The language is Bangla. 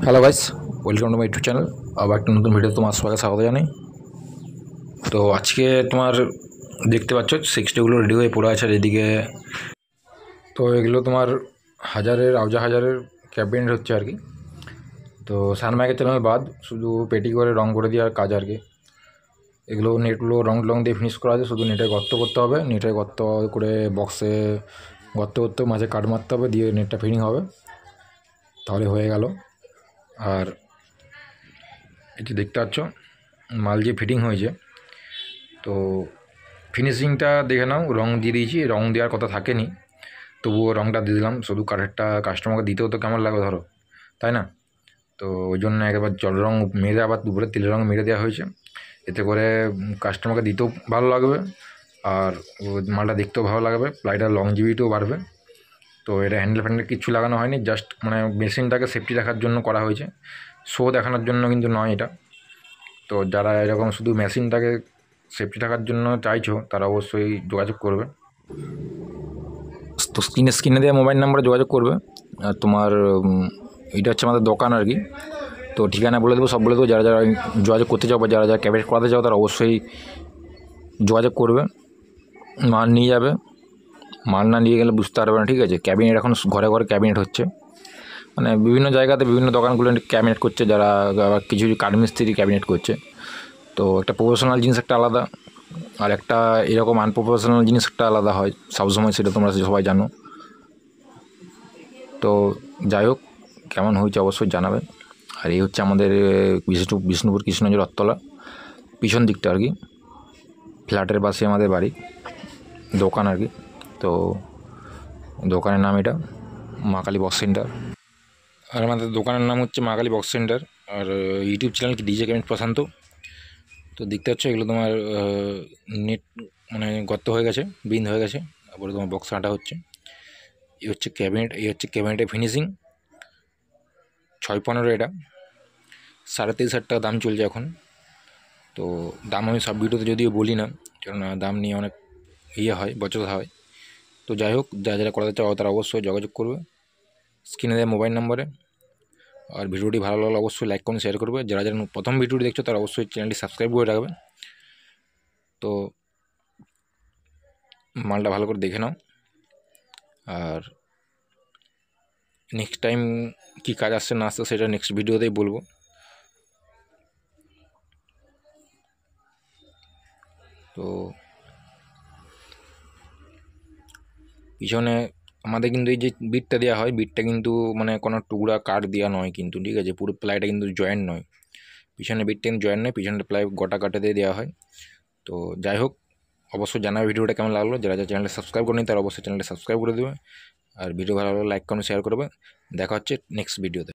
Hello guys, welcome to my YouTube channel. আবার একটা নতুন ভিডিও তোমার সবাইকে স্বাগত জানাই। তো আজকে তোমার দেখতে পাচ্ছ সিক্সটিগুলো রেডি হয়ে পড়ে আছে এদিকে। তো এগুলো তোমার হাজারের ক্যাবিনেট হচ্ছে আর কি। তো সানমাইকের চ্যানেল বাদ শুধু পেটি করে রং করে দেওয়ার কাজ আর কি। এগুলো নেটগুলো রং দিয়ে ফিনিশ করা আছে, শুধু নেটে গর্ত করতে হবে। নেটে গর্ত করে বক্সে গর্ত করতে মাঝে কাট মারতে হবে, দিয়ে নেটটা ফিটিং হবে, তাহলে হয়ে গেল। আর এটি দেখতে পাচ্ছ মাল যে ফিটিং হয়েছে, তো ফিনিশিংটা দেখে নাও। রং দিয়ে দিয়েছি, রং দেওয়ার কথা থাকেনি, তবুও রংটা দিয়ে দিলাম। শুধু কাঠেরটা কাস্টমারকে দিতেও তো কেমন লাগে ধরো, তাই না? তো ওই জন্য একবার জল রং মেরে আবার দুপুরে তেলের রং মেরে দেওয়া হয়েছে, এতে করে কাস্টমারকে দিতেও ভালো লাগবে আর মালটা দেখতেও ভালো লাগবে, প্লাইটার লংজিভিটিও বাড়বে। তো এটা হ্যান্ডেল কিচ্ছু লাগানো হয়নি, জাস্ট মানে মেশিনটাকে সেফটি রাখার জন্য করা হয়েছে, শো দেখানোর জন্য কিন্তু নয় এটা। তো যারা এরকম শুধু মেশিনটাকে সেফটি রাখার জন্য চাইছো, তারা অবশ্যই যোগাযোগ করবে। তো স্ক্রিনে দেওয়া মোবাইল নাম্বারে যোগাযোগ করবে। আর তোমার এটা হচ্ছে আমাদের দোকান আর কি। তো ঠিকানা বলে দেবো, সব বলে দেবো। যারা যোগাযোগ করতে চাও বা যারা ক্যাবিনেট করাতে চাও, তারা অবশ্যই যোগাযোগ করবে। মাল নিয়ে যাবে, মাল না নিয়ে গেলে বুঝতে পারবে না, ঠিক আছে? ক্যাবিনেট এখন ঘরে ঘরে ক্যাবিনেট হচ্ছে, মানে বিভিন্ন জায়গাতে বিভিন্ন দোকানগুলো ক্যাবিনেট করছে, যারা আবার কিছু কাঠমিস্ত্রি ক্যাবিনেট করছে। তো একটা প্রফেশনাল জিনিস একটা আলাদা, আর একটা এরকম আনপ্রফেশনাল জিনিস একটা আলাদা হয় সবসময়, সেটা তোমরা সবাই জানো। তো যাই হোক, কেমন হয়েছে অবশ্যই জানাবে। আর এই হচ্ছে আমাদের বিষ্ণুপুর কৃষ্ণনগর রথতলা পিছন দিকটা আর কি, ফ্ল্যাটের পাশে আমাদের বাড়ি, দোকান আর কি। তো দোকানের নাম এটা মা কালী বক্স সেন্টার। আর আমাদের দোকানের নাম হচ্ছে মা কালী বক্স সেন্টার। আর ইউটিউব চ্যানেল কি ডিজে ক্যাবিনেট প্রশান্ত। তো দেখতে পাচ্ছ এগুলো তোমার নেট মানে গর্ত হয়ে গেছে, বিন হয়ে গেছে, তারপরে তোমার বক্স আটা হচ্ছে। এই হচ্ছে ক্যাবিনেট, এই হচ্ছে ক্যাবিনেটের ফিনিশিং 615। এটা 23,500 টাকা দাম চলছে এখন। তো দাম আমি সব ভিডিওতে যদিও বলি না, কেননা দাম নিয়ে অনেক হয়, বচসা হয়। তো যাই হোক, যারা করাতে চাও তারা অবশ্যই যোগাযোগ করবে স্ক্রিনে দেওয়া মোবাইল নাম্বারে। আর ভিডিওটি ভালো লাগলে অবশ্যই লাইক করুন, শেয়ার করবে। যারা প্রথম ভিডিওটি দেখছো তারা অবশ্যই চ্যানেলটি সাবস্ক্রাইব করে রাখবে। তো মালটা ভালো করে দেখে নাও। আর নেক্সট টাইম কী কাজ আসছে না আসছে সেটা নেক্সট ভিডিওতেই বলবো। তো পিছনে আমাদের কিন্তু এই যে বিটটা দেওয়া হয়, বিটটা কিন্তু মানে কোনো টুকরা কাঠ দেওয়া নয় কিন্তু, ঠিক আছে? পুরো প্লাইটা কিন্তু জয়েন্ট নয়, পিছনে বিটটা কিন্তু জয়েন্ট নয়, পিছনে প্লাই গোটা কাটে দিয়ে দেওয়া হয়। তো যাই হোক, অবশ্যই জানাবে ভিডিওটা কেমন লাগলো। যারা চ্যানেলটা সাবস্ক্রাইব করেনি তারা অবশ্যই চ্যানেলটা সাবস্ক্রাইব করে দেবে। আর ভিডিও ভালো লাগলে লাইক করুন, শেয়ার করবে। দেখা হচ্ছে নেক্সট ভিডিওতে।